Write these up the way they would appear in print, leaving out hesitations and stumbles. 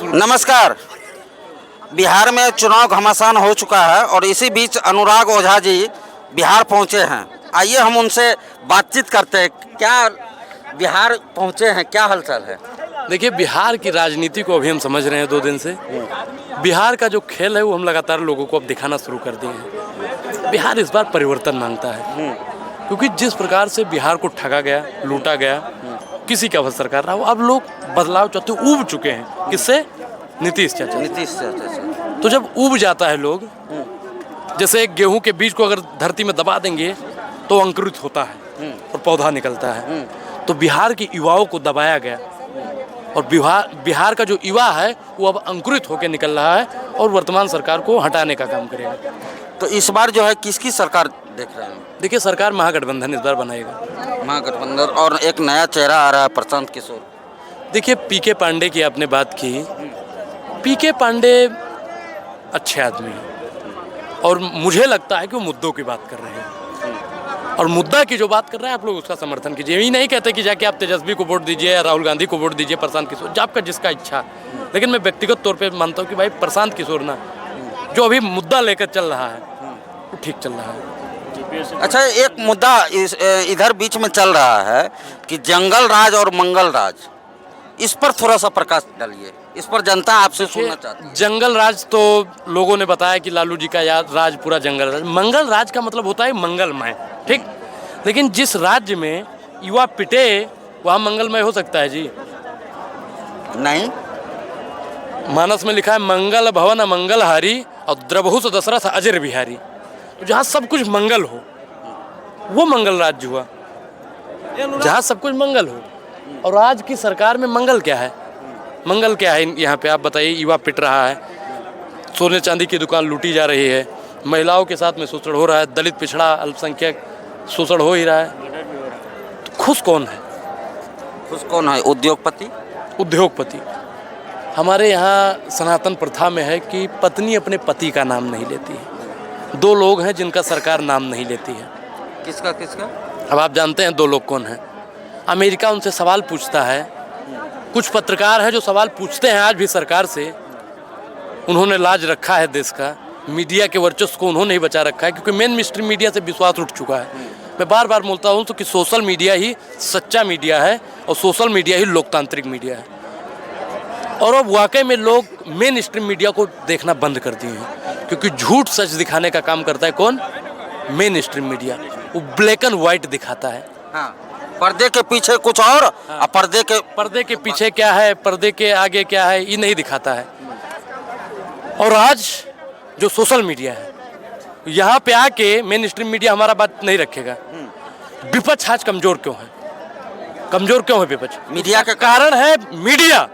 नमस्कार। बिहार में चुनाव घमासान हो चुका है और इसी बीच अनुराग ओझा जी बिहार पहुंचे हैं। आइए हम उनसे बातचीत करते हैं। क्या बिहार पहुंचे हैं, क्या हालचाल है? देखिए, बिहार की राजनीति को अभी हम समझ रहे हैं 2 दिन से। बिहार का जो खेल है वो हम लगातार लोगों को अब दिखाना शुरू कर दिए हैं। बिहार इस बार परिवर्तन मांगता है, क्योंकि जिस प्रकार से बिहार को ठगा गया, लूटा गया, किसी का अवसर कर रहा हो, अब लोग बदलाव चाहते ऊब चुके हैं। किससे? नीतीश चाचा। नीतीश चाचा से। तो जब ऊब जाता है लोग, जैसे एक गेहूं के बीज को अगर धरती में दबा देंगे तो अंकुरित होता है और पौधा निकलता है। तो बिहार के युवाओं को दबाया गया और बिहार का जो युवा है वो अब अंकुरित होकर निकल रहा है और वर्तमान सरकार को हटाने का काम करेगा। तो इस बार जो है किसकी सरकार देख रहे हैं? देखिए, सरकार महागठबंधन इस बार बनाएगा। महागठबंधन, और एक नया चेहरा आ रहा है, प्रशांत किशोर। देखिए, पीके पांडे की आपने बात की। पीके पांडे अच्छे आदमी हैं और मुझे लगता है कि वो मुद्दों की बात कर रहे हैं और मुद्दा की जो बात कर रहे हैं आप लोग उसका समर्थन कीजिए। यही नहीं कहते कि जाके आप तेजस्वी को वोट दीजिए या राहुल गांधी को वोट दीजिए, प्रशांत किशोर, जो आपका जिसका इच्छा। लेकिन मैं व्यक्तिगत तौर पे मानता हूँ कि भाई प्रशांत किशोर ना, जो अभी मुद्दा लेकर चल रहा है वो ठीक चल रहा है। अच्छा, एक मुद्दा इधर बीच में चल रहा है कि जंगल राज और मंगल राज, इस पर थोड़ा सा प्रकाश डालिए। इस पर जनता आपसे सुनना चाहती है। जंगल राज तो लोगों ने बताया कि लालू जी का राज पूरा जंगल राज। मंगल राज का मतलब होता है मंगलमय, ठीक। लेकिन जिस राज्य में युवा पिटे वहाँ मंगलमय हो सकता है जी? नहीं। मानस में लिखा है मंगल भवन मंगल हारी और द्रबहुस दशरथ अजर बिहारी। तो जहाँ सब कुछ मंगल हो वो मंगल राज्य हुआ, जहाँ सब कुछ मंगल हो। और आज की सरकार में मंगल क्या है? मंगल क्या है यहाँ पे? आप बताइए। युवा पिट रहा है, सोने चांदी की दुकान लूटी जा रही है, महिलाओं के साथ में शोषण हो रहा है, दलित पिछड़ा अल्पसंख्यक शोषण हो ही रहा है। तो खुश कौन है? खुश कौन है? उद्योगपति। उद्योगपति। हमारे यहाँ सनातन प्रथा में है कि पत्नी अपने पति का नाम नहीं लेती है। 2 लोग हैं जिनका सरकार नाम नहीं लेती है। किसका किसका? अब आप जानते हैं 2 लोग कौन हैं? अमेरिका उनसे सवाल पूछता है। कुछ पत्रकार हैं जो सवाल पूछते हैं आज भी सरकार से। उन्होंने लाज रखा है देश का, मीडिया के वर्चस्व को उन्होंने ही बचा रखा है, क्योंकि मेन स्ट्रीम मीडिया से विश्वास उठ चुका है। मैं बार बार बोलता हूँ तो कि सोशल मीडिया ही सच्चा मीडिया है और सोशल मीडिया ही लोकतांत्रिक मीडिया है। और अब वाकई में लोग मेन स्ट्रीम मीडिया को देखना बंद कर दिए हैं, क्योंकि झूठ सच दिखाने का काम करता है कौन? Main stream media. वो ब्लैक एंड व्हाइट दिखाता है। हाँ। पर्दे के पीछे कुछ और, हाँ। पर्दे के पीछे क्या है, पर्दे के आगे क्या है, ये नहीं दिखाता है। और आज जो सोशल मीडिया है यहाँ पे आके मेन स्ट्रीम मीडिया हमारा बात नहीं रखेगा। विपक्ष आज कमजोर क्यों है? कमजोर क्यों है विपक्ष? मीडिया का कारण है मीडिया।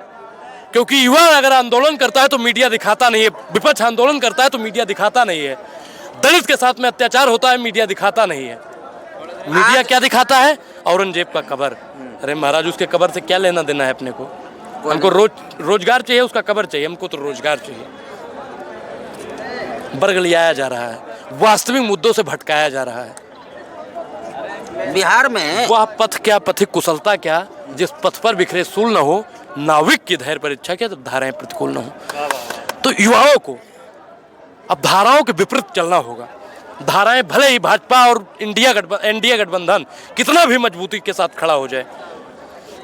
क्योंकि युवा अगर आंदोलन करता है तो मीडिया दिखाता नहीं है, विपक्ष आंदोलन करता है तो मीडिया दिखाता नहीं है, दलित के साथ में अत्याचार होता है मीडिया दिखाता नहीं है। मीडिया क्या दिखाता है? औरंगजेब का कबर। अरे महाराज, उसके कबर से क्या लेना देना है अपने को? हमको रोजगार चाहिए, उसका कबर चाहिए, हमको तो रोजगार चाहिए। वर्ग लियाया जा रहा है, वास्तविक मुद्दों से भटकाया जा रहा है। बिहार में वह पथ क्या, पथिक कुशलता क्या, जिस पथ पर बिखरे सूल न हो, नाविक की धैर्य परीक्षा क्या, जब धाराएं प्रतिकूल न हो। तो युवाओं को अब धाराओं के विपरीत चलना होगा। धाराएं भले ही भाजपा और एनडीए गठबंधन कितना भी मजबूती के साथ खड़ा हो जाए,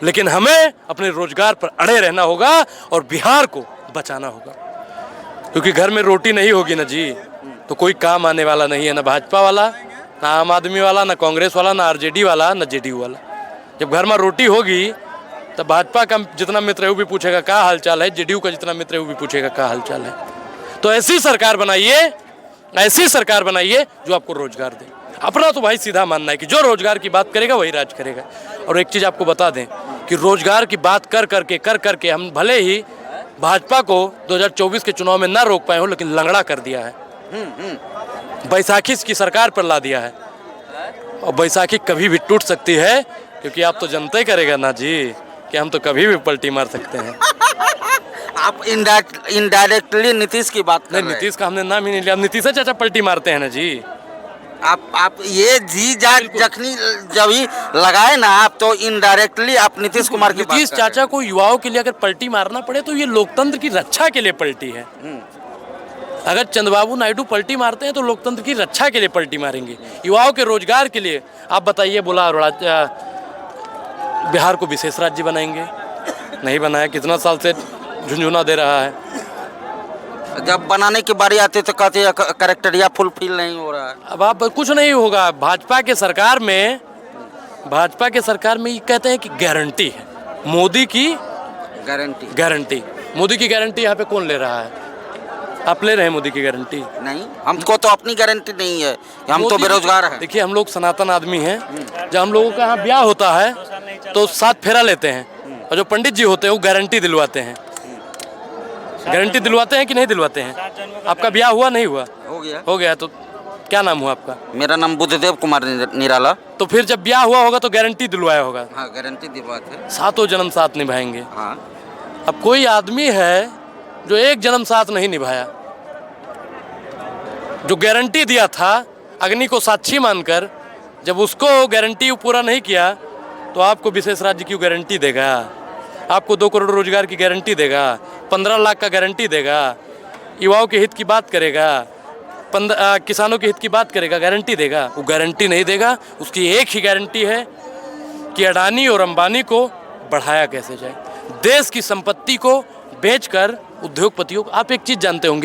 लेकिन हमें अपने रोजगार पर अड़े रहना होगा और बिहार को बचाना होगा। क्योंकि घर में रोटी नहीं होगी ना जी, तो कोई काम आने वाला नहीं है, ना भाजपा वाला, ना आम आदमी वाला, ना कांग्रेस वाला, ना आरजेडी वाला, ना जेडीयू वाला। जब घर में रोटी होगी तो भाजपा का जितना मित्र है वो भी पूछेगा क्या हाल चाल है, जेडीयू का जितना मित्र है वो भी पूछेगा क्या हाल चाल है। तो ऐसी सरकार बनाइए, ऐसी सरकार बनाइए जो आपको रोजगार दे। अपना तो भाई सीधा मानना है कि जो रोजगार की बात करेगा वही राज करेगा। और एक चीज़ आपको बता दें कि रोजगार की बात कर करके हम भले ही भाजपा को 2024 के चुनाव में ना रोक पाए हो, लेकिन लंगड़ा कर दिया है। बैसाखी की सरकार पर ला दिया है और बैसाखी कभी भी टूट सकती है, क्योंकि आप तो जनता ही करेगा ना जी कि हम तो कभी भी पलटी मार सकते हैं। आप इनडायरेक्टली नीतीश की बात कर रहे हैं। नीतीश का हमने नाम ही नहीं लिया। नीतीश चाचा पलटी मारते हैं ना जी। आप ये जी जाग जखनी जब ही लगाए ना आप, तो इनडायरेक्टली आप नीतीश कुमार की बात नीतीश कर रहे हैं। चाचा को युवाओं के लिए अगर पलटी मारना पड़े तो ये लोकतंत्र की रक्षा के लिए पलटी है। अगर चंद्रबाबू नायडू पलटी मारते हैं तो लोकतंत्र की रक्षा के लिए पलटी मारेंगे, युवाओं के रोजगार के लिए। आप बताइए, बोला बिहार को विशेष राज्य बनाएंगे, नहीं बनाया, कितना साल से झुंझुना दे रहा है। जब बनाने की बारी आती है तो कहते हैं कैरेक्टरिया फुलफिल नहीं हो रहा है। अब आप कुछ नहीं होगा। भाजपा के सरकार में ये कहते हैं कि गारंटी है, मोदी की गारंटी। मोदी की गारंटी यहाँ पे कौन ले रहा है? आप ले रहे हैं मोदी की गारंटी? नहीं, हमको तो अपनी गारंटी नहीं है, हम तो बेरोजगार हैं। देखिए, हम लोग सनातन आदमी हैं। जब हम लोगों का यहाँ ब्याह होता है तो 7 फेरा लेते हैं, और जो पंडित जी होते हैं वो गारंटी दिलवाते हैं। गारंटी दिलवाते हैं कि नहीं दिलवाते हैं? आपका ब्याह हुआ नहीं हुआ? हो गया। तो क्या नाम हुआ आपका? मेरा नाम बुद्धदेव कुमार निराला। तो फिर जब ब्याह हुआ होगा तो गारंटी दिलवाया होगा। हाँ, गारंटी दिलवाते हैं। 7 जन्म साथ निभाएंगे। हाँ। अब कोई आदमी है जो 1 जन्म साथ नहीं निभाया, जो गारंटी दिया था अग्नि को साक्षी मानकर, जब उसको गारंटी पूरा नहीं किया तो आपको विशेष राज्य की गारंटी देगा? आपको 2 करोड़ रोजगार की गारंटी देगा? 15 लाख का गारंटी देगा? युवाओं के हित की बात करेगा? किसानों के हित की बात करेगा? गारंटी देगा? वो गारंटी नहीं देगा। उसकी एक ही गारंटी है कि अडानी और अंबानी को बढ़ाया कैसे जाए, देश की संपत्ति को बेचकर उद्योगपतियों को। आप एक चीज़ जानते होंगे,